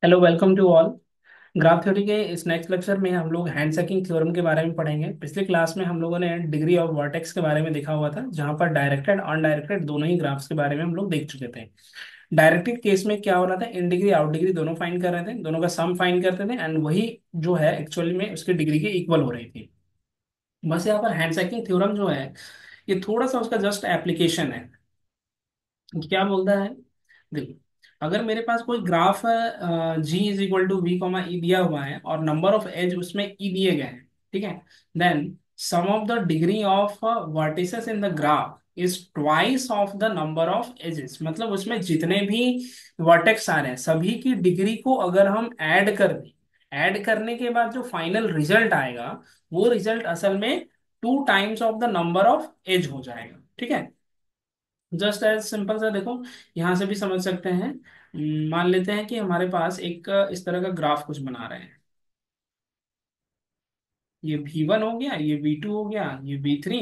Hello, welcome to all. Graph theory के इस next lecture में हम लोग हैंड सेकिंग थ्योरम के बारे में पढ़ेंगे। पिछले क्लास में हम लोगों ने डिग्री ऑफ वर्टेक्स के बारे में देखा हुआ था, जहां पर डायरेक्टेड अनडायरेक्टेड दोनों ही ग्राफ्स के बारे में हम लोग देख चुके थे। डायरेक्टेड केस में क्या हो रहा था, इन डिग्री आउट डिग्री दोनों फाइंड कर रहे थे, दोनों का सम फाइंड करते थे, एंड वही जो है एक्चुअली में उसकी डिग्री के इक्वल हो रही थी। बस यहाँ पर हैंड सेकिंग थ्योरम जो है, ये थोड़ा सा उसका जस्ट एप्लीकेशन है। क्या बोलता है, देखो, अगर मेरे पास कोई ग्राफ है, G is equal to V comma E दिया हुआ है और नंबर ऑफ एज उसमें ई दिए गए हैं, ठीक है। Then sum of the degree of vertices in the graph is twice of the number of edges. मतलब उसमें जितने भी वर्टेक्स आ रहे हैं सभी की डिग्री को अगर हम ऐड कर दें, ऐड करने के बाद जो फाइनल रिजल्ट आएगा, वो रिजल्ट असल में two times of the number of edge हो जाएगा, ठीक है। जस्ट एज सिंपल सा देखो, यहां से भी समझ सकते हैं। मान लेते हैं कि हमारे पास एक इस तरह का ग्राफ कुछ बना रहे हैं। ये V1 हो गया, ये V2 हो गया, ये V3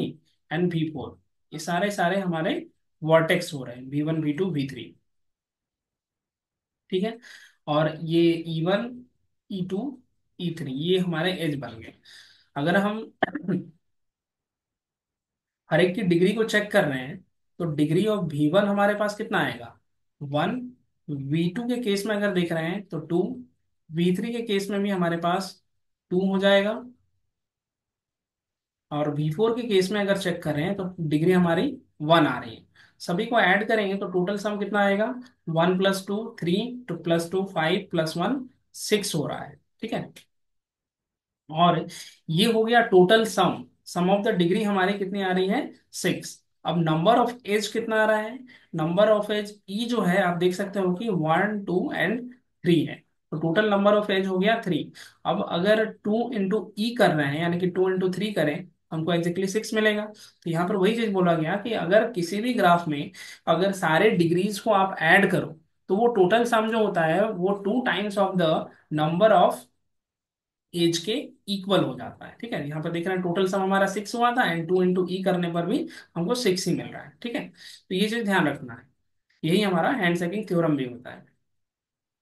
एंड V4। ये सारे सारे हमारे वर्टेक्स हो रहे हैं, V1 V2 V3, ठीक है। और ये E1 E2 E3 ये हमारे एज बन गए। अगर हम हर एक की डिग्री को चेक कर रहे हैं, तो डिग्री ऑफ V1 हमारे पास कितना आएगा, 1। V2 के केस में अगर देख रहे हैं तो 2। V3 के केस में भी हमारे पास 2 हो जाएगा। और V4 के केस में अगर चेक कर रहे हैं तो डिग्री हमारी 1 आ रही है। सभी को ऐड करेंगे तो टोटल सम कितना आएगा, 1 + 2 3, 2 + 2 5 +1 6 हो रहा है, ठीक है। और ये हो गया total sum. Sum of the degree हमारी कितनी आ रही है, 6। अब नंबर ऑफ एज कितना आ रहा है, नंबर ऑफ एज ई जो है आप देख सकते हो कि 1 2 एंड 3 है। तो टोटल नंबर ऑफ एज हो गया 3। अब अगर 2 × ई कर रहे हैं, यानी कि 2 × 3 करें, हमको एग्जैक्टली 6 मिलेगा। तो यहाँ पर वही चीज बोला गया कि अगर किसी भी ग्राफ में अगर सारे डिग्रीज को आप ऐड करो, तो वो टोटल सम जो होता है वो 2 times of the number of edge के इक्वल हो जाता है, ठीक है। यहाँ पर देख रहे हैं टोटल सम हमारा 6 हुआ था, एंड 2 × ई करने पर भी हमको 6 ही मिल रहा है, ठीक है। तो ये चीज ध्यान रखना है। यही हमारा हैंड सेकिंग थ्योरम भी होता है।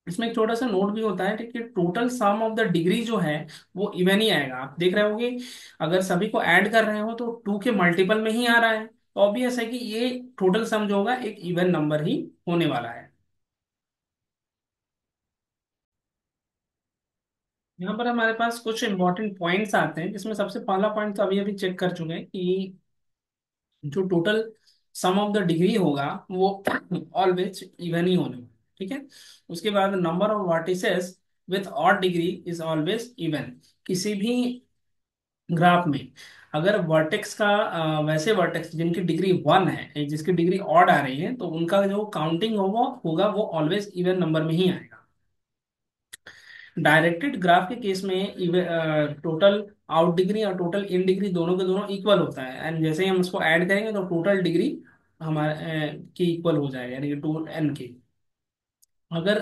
इसमें एक छोटा सा नोट भी होता है, ठीक है। Total sum of the degree जो है वो इवन ही आएगा। आप देख रहे होगे, अगर सभी को ऐड कर रहे हो तो 2 के मल्टीपल में ही आ रहा है, तो ऑब्वियस है कि ये टोटल सम जो होगा एक इवन नंबर ही होने वाला है। यहाँ पर हमारे पास कुछ इंपॉर्टेंट पॉइंट्स आते हैं, जिसमें सबसे पहला पॉइंट तो अभी अभी चेक कर चुके हैं कि जो total sum of the degree होगा वो ऑलवेज इवन ही होने वाला है, ठीक है। उसके बाद number of vertices with odd degree is always even. किसी भी ग्राफ में अगर वर्टेक्स का वैसे वर्टेक्स जिनकी डिग्री 1 है, जिसकी डिग्री ऑड आ रही है, तो उनका जो काउंटिंग होगा वो ऑलवेज इवन नंबर में ही आएगा। डायरेक्टेड ग्राफ के केस में टोटल आउट डिग्री और टोटल इन डिग्री दोनों के दोनों इक्वल होता है, एंड जैसे ही हम उसको ऐड करेंगे तो टोटल डिग्री हमारे के इक्वल हो जाएगा, यानी कि 2n के। अगर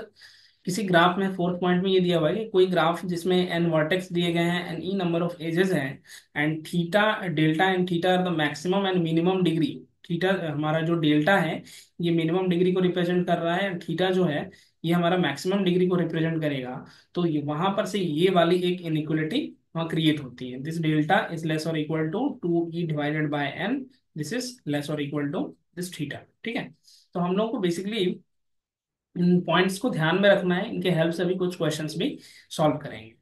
किसी ग्राफ में फोर्थ पॉइंट में ये दिया हुआ है कि कोई ग्राफ जिसमें n वर्टेक्स दिए गए हैं and E number of edges हैं, and theta delta and theta are the maximum and minimum degree. Theta हमारा जो डेल्टा है ये मिनिमम डिग्री को रिप्रेजेंट कर रहा है, एंड थीटा जो है ये हमारा मैक्सिमम डिग्री को रिप्रेजेंट करेगा। तो ये वहां पर से ये वाली एक इनइक्वलिटी वहाँ क्रिएट होती है। This delta is less or equal to 2e/n। This is less or equal to this theta, ठीक है। तो हम लोग को बेसिकली इन पॉइंट्स को ध्यान में रखना है, इनके हेल्प से भी कुछ क्वेश्चंस भी सॉल्व करेंगे।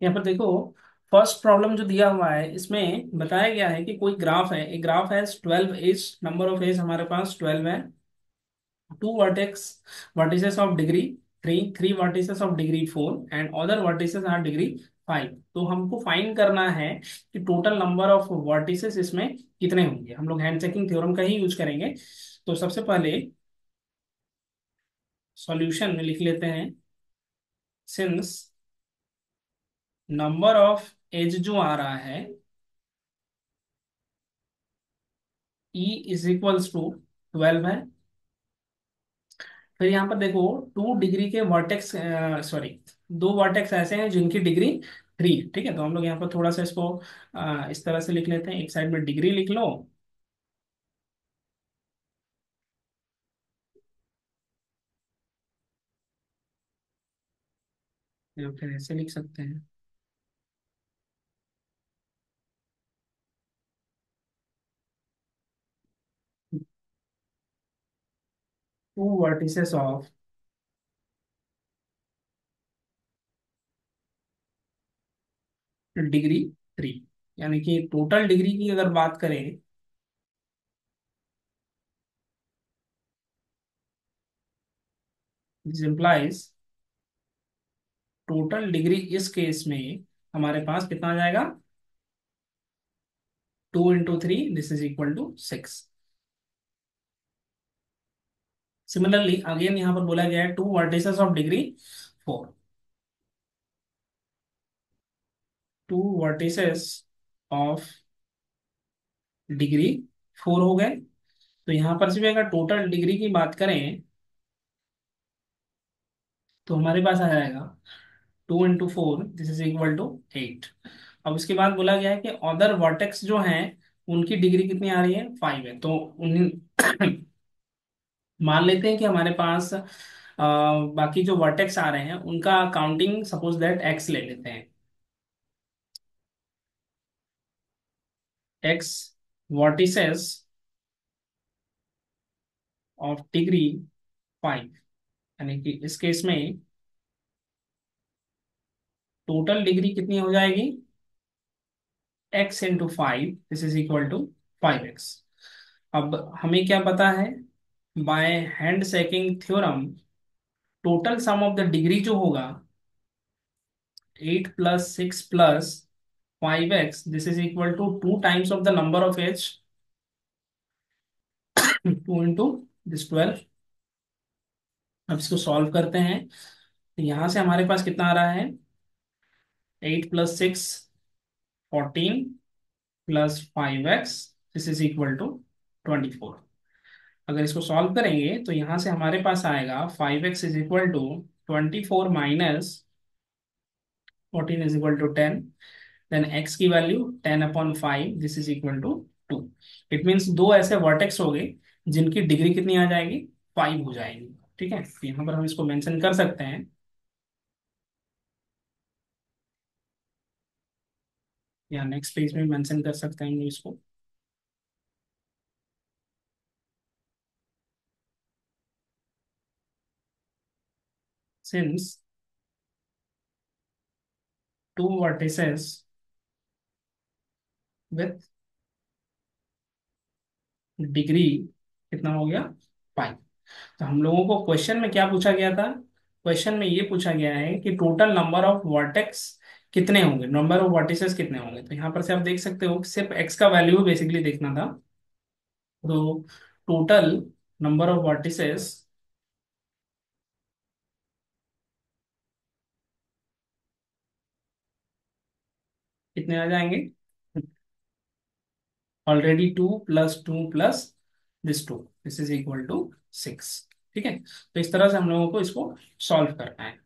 यहाँ पर देखो, फर्स्ट प्रॉब्लम जो दिया हुआ है इसमें बताया गया है कि कोई ग्राफ है, एक ग्राफ है 12 एज, नंबर ऑफ एज हमारे पास 12 है। Two vertex vertices of degree 3, 3 vertices of degree 4 and other vertices are degree 5। तो हमको फाइंड करना है कि टोटल नंबर ऑफ वर्टिसेस इसमें कितने होंगे। हम लोग हैंड चेकिंग थ्योरम का ही यूज करेंगे। तो सबसे पहले सॉल्यूशन में लिख लेते हैं, सिंस नंबर ऑफ एज जो आ रहा है ई इज इक्वल्स टू 12 है। फिर यहाँ पर देखो, 2 डिग्री के वर्टेक्स, सॉरी, 2 वर्टेक्स ऐसे हैं जिनकी डिग्री 3, ठीक है। तो हम लोग यहाँ पर थोड़ा सा इसको इस तरह से लिख लेते हैं, एक साइड में डिग्री लिख लो या फिर ऐसे लिख सकते हैं, 2 vertices ऑफ डिग्री 3, यानी कि टोटल डिग्री की अगर बात करें, दिस इम्प्लाइज टोटल डिग्री इस केस में हमारे पास कितना आ जाएगा, 2 into 3, this is equal to 6। Similarly again यहाँ पर बोला गया है 2 vertices of degree 4, 2 vertices of degree 4 हो गए। तो यहाँ पर से भी अगर टोटल डिग्री की बात करें तो हमारे पास आ जाएगा 2 into 4, this is equal to 8। अब उसके बाद बोला गया है कि अदर वर्टेक्स जो हैं उनकी डिग्री कितनी आ रही है, 5 है। तो उन्हें मान लेते हैं कि हमारे पास बाकी जो वर्टेक्स आ रहे हैं उनका काउंटिंग सपोज दैट एक्स ले लेते हैं, एक्स वर्टिसेस ऑफ डिग्री 5, यानी कि इस केस में टोटल डिग्री कितनी हो जाएगी, x into 5, this is equal to 5x। अब हमें क्या पता है, by handshaking theorem total sum of the degree जो होगा 8 + 6 + 5x, this is equal to 2 times of the number of edge, 2 into this 12। अब इसको सॉल्व करते हैं तो यहाँ से हमारे पास कितना आ रहा है, 8 + 6 14 + 5x, this is equal to 24। अगर इसको सॉल्व करेंगे तो यहाँ से हमारे पास आएगा 5x is equal to 24 - 14 is equal to 10। Then x की value 10/5, this is equal to 2। It means दो ऐसे वर्टेक्स हो गए जिनकी डिग्री कितनी आ जाएगी, 5 हो जाएगी। ठीक है, तो यहाँ पर हम इसको मेंशन कर सकते हैं, या नेक्स्ट पेज में मेंशन कर सकते हैं हम इसको। सिंस 2 vertices विथ डिग्री कितना हो गया, 5। तो हम लोगों को क्वेश्चन में क्या पूछा गया था, क्वेश्चन में ये पूछा गया है कि टोटल नंबर ऑफ वर्टेक्स कितने होंगे, नंबर ऑफ वर्टिसेस कितने होंगे। तो यहाँ पर से आप देख सकते हो कि सिर्फ एक्स का वैल्यू बेसिकली देखना था। तो टोटल नंबर ऑफ वर्टिसेस कितने आ जाएंगे, already 2 + 2 + this 2, this is equal to 6। ठीक है, तो इस तरह से हम लोगों को इसको सॉल्व करना है।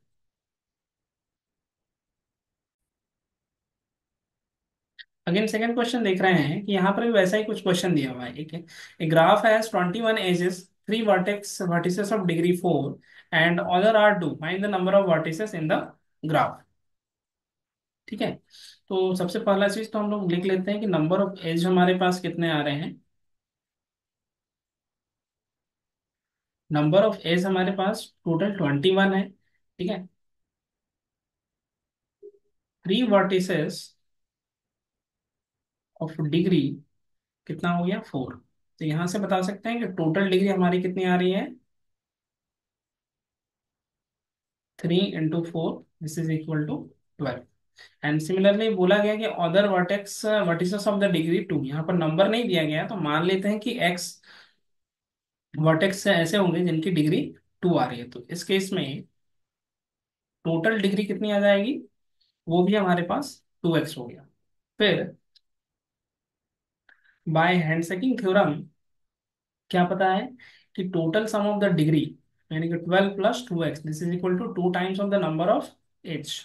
अगेन सेकंड क्वेश्चन देख रहे हैं कि यहाँ पर भी वैसा ही कुछ क्वेश्चन दिया हुआ है। एक graph has 21 edges, 3 vertices of degree 4 and other are 2, find the number of vertices in the graph. ठीक है, तो सबसे पहला चीज तो हम लोग लिख लेते हैं कि नंबर ऑफ एज हमारे पास कितने आ रहे हैं। नंबर ऑफ एज हमारे पास टोटल 21 है। ठीक है, 3 वर्टिसेस ऑफ डिग्री कितना हो गया, 4। तो यहां से बता सकते हैं कि टोटल डिग्री हमारी कितनी आ रही है, 3 into 4, this is equal to 12। And similarly बोला गया कि other vertex vertices of the degree 2, यहाँ पर नंबर नहीं दिया गया तो मान लेते हैं कि एक्स वर्टेक्स ऐसे होंगे जिनकी डिग्री 2 आ रही है। तो इस केस में टोटल डिग्री कितनी आ जाएगी, वो भी हमारे पास 2x हो गया। फिर बाय हैंडसेकिंग थ्योरम क्या पता है कि total sum of the degree, यानी कि 12 + 2x, this is equal to 2 times of the number of edge.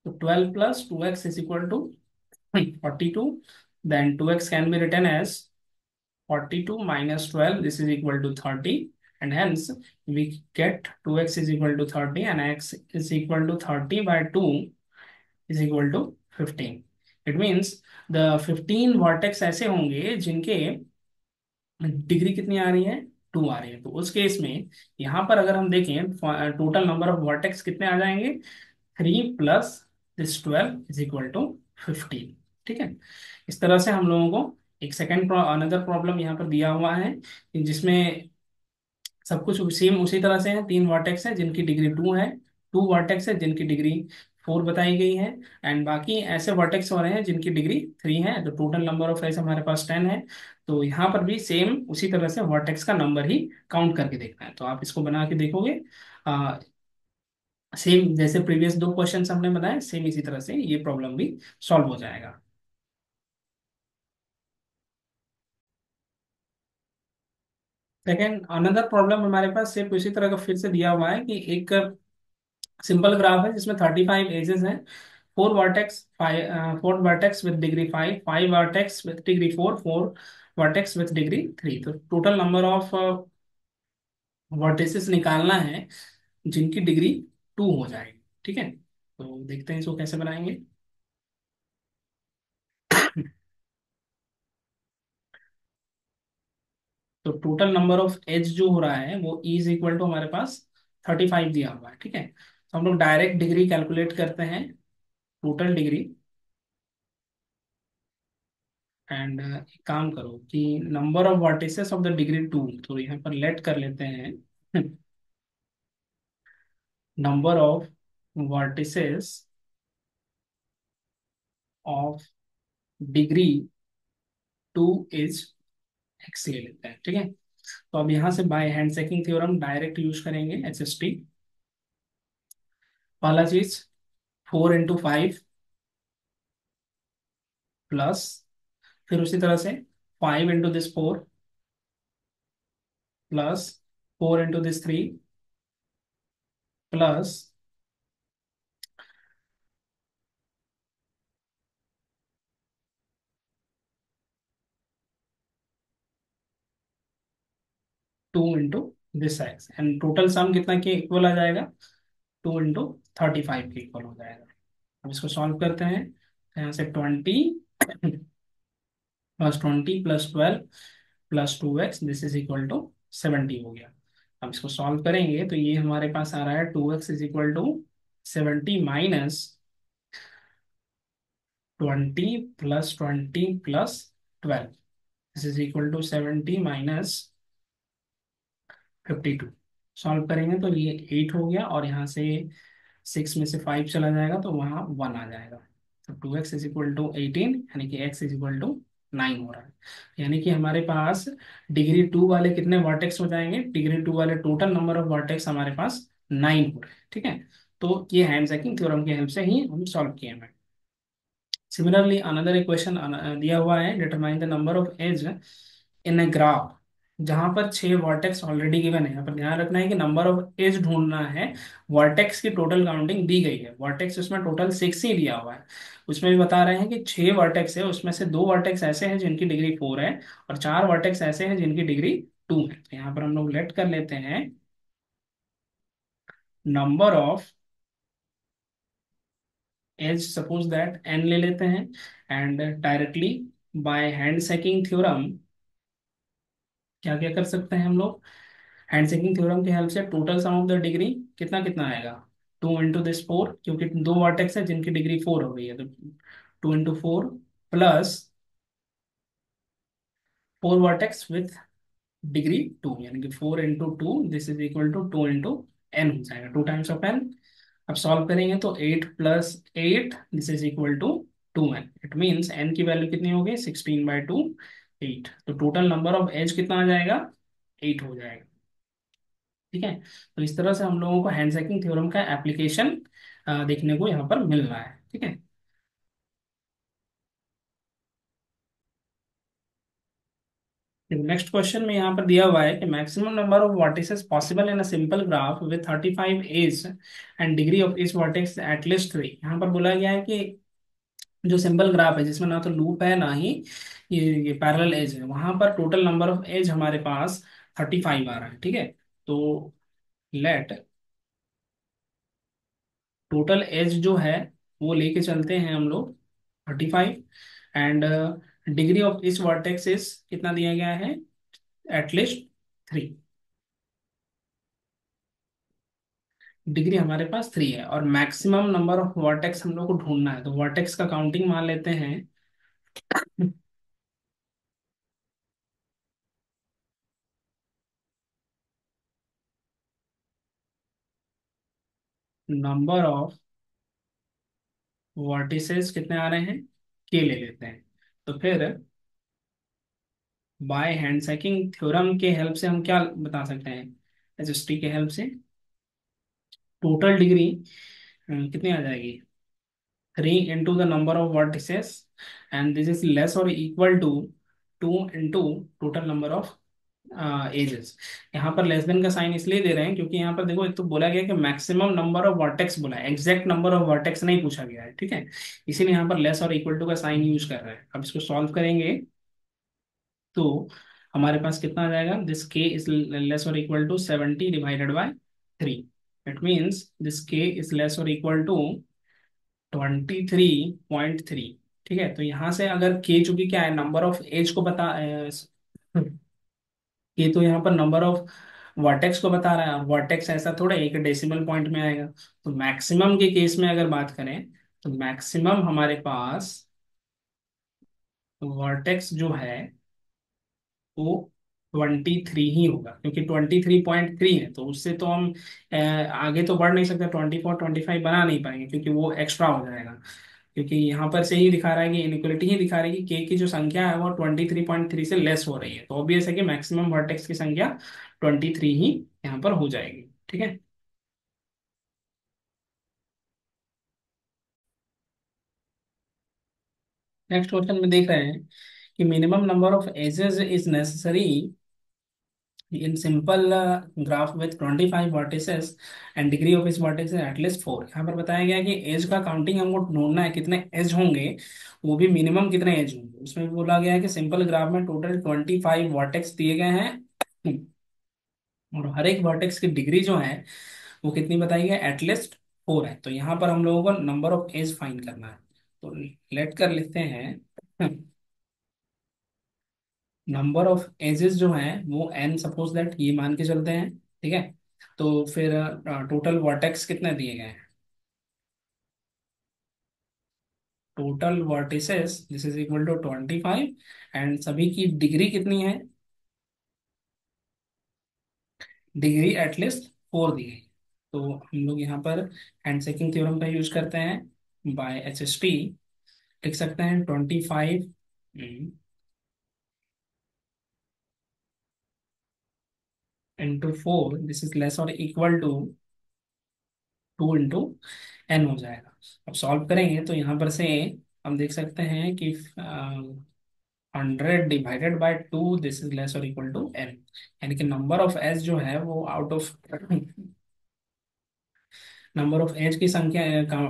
तो 12 + 2x is equal to 42। then 2x can be written as 42 - 12, this is equal to 30, and hence we get 2x is equal to 30 and x is equal to 30 by 2 is equal to 15. It means the 15 vertex ऐसे होंगे जिनके degree कितनी आ रही है, 2 आ रही है। तो उस केस में यहाँ पर अगर हम देखें टोटल नंबर ऑफ वर्टेक्स कितने आ जाएंगे, 3 plus this 12 is equal to 15। ठीक है, इस तरह से हम लोगों को एक सेकेंड अनदर प्रॉब्लम यहाँ पर दिया हुआ है जिसमें सब कुछ सेम उसी तरह से है। 3 वर्टेक्स है जिनकी डिग्री 2 है, 2 वर्टेक्स है जिनकी डिग्री 4 बताई गई है, एंड बाकी ऐसे वर्टेक्स हो रहे हैं जिनकी डिग्री 3 है। तो टोटल नंबर ऑफ एज हमारे पास 10 है। तो यहाँ पर भी सेम उसी तरह से वर्टेक्स का नंबर ही काउंट करके देखना है। तो आप इसको बना के देखोगे, सेम जैसे प्रीवियस 2 क्वेश्चंस हमने बनाए, सेम इसी तरह से ये प्रॉब्लम भी सॉल्व हो जाएगा। सेकेंड अनदर प्रॉब्लम हमारे पास सिर्फ इसी तरह का फिर से दिया हुआ है कि एक सिंपल ग्राफ है जिसमें 35 एजेस हैं, 4 vertex with degree 5, 5 vertex with degree 4, 4 vertex with degree 3। तो टोटल नंबर ऑफ वर्टिसेस निकालना है जिनकी डिग्री 2 हो जाएगी। ठीक है, तो देखते हैं इसको कैसे बनाएंगे। तो टोटल नंबर ऑफ एज जो हो रहा है वो इज इक्वल टू हमारे पास 35 दिया हुआ है। ठीक है, तो हम लोग डायरेक्ट डिग्री कैलकुलेट करते हैं, टोटल डिग्री। एंड एक काम करो कि number of vertices of the degree 2, तो यहाँ पर लेट कर लेते हैं number of vertices of degree 2 is x ले लेते हैं। ठीक है, तो अब यहाँ से by hand checking theorem direct use करेंगे, HST। पहला चीज 4 into 5 प्लस, फिर उसी तरह से 5 into this 4 plus 4 into this 3 plus 2 into this x, and total sum कितना के इक्वल आ जाएगा, 2 into 35 के इक्वल हो जाएगा। अब इसको सॉल्व करते हैं, तो यहाँ से 20 +20 +12 +2x this is equal to 70 हो गया। अब इसको सॉल्व करेंगे तो ये हमारे पास आ रहा है 2x is equal to 70 minus 20 + 20 + 12 this is equal to 70 minus 52। Solve करेंगे तो ये 8 हो गया, और यहाँ से 6 में से 5 चला जाएगा तो वहाँ 1 आ जाएगा। तो 2x इज इक्वल टू 18, यानी कि x इज इक्वल टू 9 हो रहा है। यानी कि हमारे पास डिग्री 2 वाले कितने वर्टेक्स हो जाएंगे, डिग्री 2 वाले टोटल नंबर ऑफ वर्टेक्स हमारे पास 9 हो रहे हैं। ठीक है, तो ये हैंड चेकिंग थ्योरम की हेल्प से ही हम सॉल्व किए हैं। सिमिलरली अनदर इक्वेशन दिया हुआ है, determine the number of edge in a graph, जहां पर 6 वर्टेक्स ऑलरेडी गिवन है। यहाँ पर ध्यान रखना है कि नंबर ऑफ एज ढूंढना है, वर्टेक्स की टोटल काउंटिंग दी गई है, वर्टेक्स उसमें टोटल 6 ही दिया हुआ है। उसमें भी बता रहे हैं कि 6 वर्टेक्स है, उसमें से 2 वर्टेक्स ऐसे हैं जिनकी डिग्री 4 है, और 4 वर्टेक्स ऐसे हैं जिनकी डिग्री 2 है। तो यहाँ पर हम लोग लेट कर लेते हैं number of edge, suppose that n ले लेते हैं, and directly by handshaking theorem क्या क्या कर सकते हैं हम लोग, हैंड सेकिंग थ्योरम की हेल्प से total sum of the degree कितना कितना आएगा, 2 into this 4, क्योंकि 2 वर्टेक्स है जिनकी डिग्री 4 हो गई है, तो 2 into 4 plus 4 vertex with degree 2, यानी कि 4 into 2 this is equal to 2 into n हो जाएगा, 2 times of n। अब सॉल्व करेंगे तो 8 + 8 this is equal to 2n। It means n की वैल्यू कितनी होगी, 16/2, 8। तो टोटल नंबर ऑफ एज कितना आ जाएगा, 8 हो जाएगा। ठीक है, तो इस तरह से हम लोगों को हैंड चेकिंग थ्योरम का एप्लीकेशन देखने को यहाँ पर मिल रहा है। ठीक है, नेक्स्ट क्वेश्चन में यहाँ पर दिया हुआ है कि maximum number of vertices possible in a simple graph with 35 edge and degree of each vertex at least 3। यहाँ पर बोला गया है कि जो सिंपल ग्राफ है जिसमें ना तो लूप है ना ही ये पैरेलल एज है, वहां पर टोटल नंबर ऑफ एज हमारे पास 35 आ रहा है। ठीक है, तो लेट टोटल एज जो है वो लेके चलते हैं हम लोग 35, एंड डिग्री ऑफ इस वर्टेक्स इज कितना दिया गया है, एटलीस्ट 3। डिग्री हमारे पास 3 है, और मैक्सिमम नंबर ऑफ वर्टेक्स हम लोग को ढूंढना है, तो वर्टेक्स का काउंटिंग मान लेते हैं। नंबर ऑफ वर्टिसेस कितने आ रहे हैं, के ले लेते हैं। तो फिर बाय हैंडशेकिंग थ्योरम के हेल्प से हम क्या बता सकते हैं, एसएसटी के हेल्प से टोटल डिग्री कितनी आ जाएगी, 3 into the number of vertices, and this is less or equal to 2 into total number of edges. यहाँ पर लेस देन का साइन इसलिए दे रहे हैं क्योंकि यहाँ पर देखो, एक तो बोला गया है कि मैक्सिमम नंबर ऑफ वर्टेक्स बोला है, एग्जैक्ट नंबर ऑफ वर्टेक्स नहीं पूछा गया है, ठीक है। इसीलिए यहाँ पर लेस और इक्वल टू का साइन यूज कर रहे हैं। अब इसको सॉल्व करेंगे तो हमारे पास कितना आ जाएगा, this k is less or equal to 70 / 3। It means this k is less or equal to 23.3। ठीक है, तो यहाँ से अगर के चूंकि क्या है, नंबर ऑफ एज को बता के तो यहाँ पर नंबर ऑफ वर्टेक्स को बता रहा है, वर्टेक्स ऐसा थोड़ा एक डेसिमल पॉइंट में आएगा। तो मैक्सिमम के केस में अगर बात करें तो मैक्सिमम हमारे पास वर्टेक्स जो है वो 23 ही होगा, क्योंकि 23.3 है, तो उससे तो हम आगे तो बढ़ नहीं सकते, 24 25 बना नहीं पाएंगे क्योंकि वो एक्स्ट्रा हो जाएगा। क्योंकि यहाँ पर से ही दिखा रहा है कि इनइक्वलिटी ही दिखा रही है कि के की जो संख्या है वो 23.3 से लेस हो रही है, तो ऑब्वियस है कि मैक्सिमम वर्टेक्स की संख्या 23 ही यहाँ पर हो जाएगी। ठीक है। नेक्स्ट क्वेश्चन में देख रहे हैं कि minimum number of edges is necessary in simple graph with 25 vertices and degree of each vertex is at least 4। यहाँ पर बताया गया है कि एज का काउंटिंग हमको ढूंढना है, कितने एज होंगे, वो भी मिनिमम कितने एज होंगे। उसमें भी बोला गया है कि सिंपल ग्राफ में टोटल 25 वर्टेक्स दिए गए हैं, और हर एक वर्टेक्स की डिग्री जो है वो कितनी बताई गई, एटलीस्ट 4 है। तो यहाँ पर हम लोगों को नंबर ऑफ एज फाइंड करना है, तो लेट कर लेते हैं नंबर ऑफ एजेस जो हैं वो एन, सपोज दैट ये मान के चलते हैं, ठीक है। तो फिर टोटल वर्टेक्स कितने दिए गए हैं, total vertices this is equal to 25, and सभी की डिग्री कितनी है, डिग्री एटलीस्ट 4 दी गई। तो हम लोग यहाँ पर हैंडशेकिंग थ्योरम का यूज करते हैं, बाय एच एस टी लिख सकते हैं 25 into 4, this is less or equal to 2 into n हो जाएगा। अब सॉल्व करेंगे तो यहाँ पर से हम देख सकते हैं कि 100 / 2 this is less or equal to n, यानी कि नंबर ऑफ एज जो है वो out of number of edge की संख्या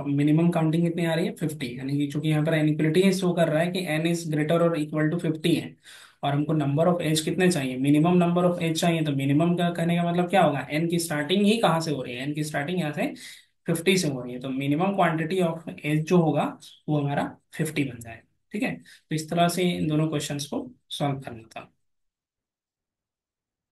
मिनिमम काउंटिंग कितनी आ रही है, 50। यानी कि चूंकि यहाँ पर इनइक्वलिटी शो कर रहा है कि n इज ग्रेटर और इक्वल टू 50 है, और हमको नंबर ऑफ एज कितने चाहिए, मिनिमम नंबर ऑफ एज चाहिए। तो मिनिमम का कहने का मतलब क्या होगा, n की स्टार्टिंग ही कहाँ से हो रही है, n की स्टार्टिंग यहाँ से 50 से हो रही है, तो मिनिमम क्वांटिटी ऑफ एज जो होगा वो हमारा 50 बन जाएगा। ठीक है, तो इस तरह से इन दोनों क्वेश्चंस को सॉल्व करना था।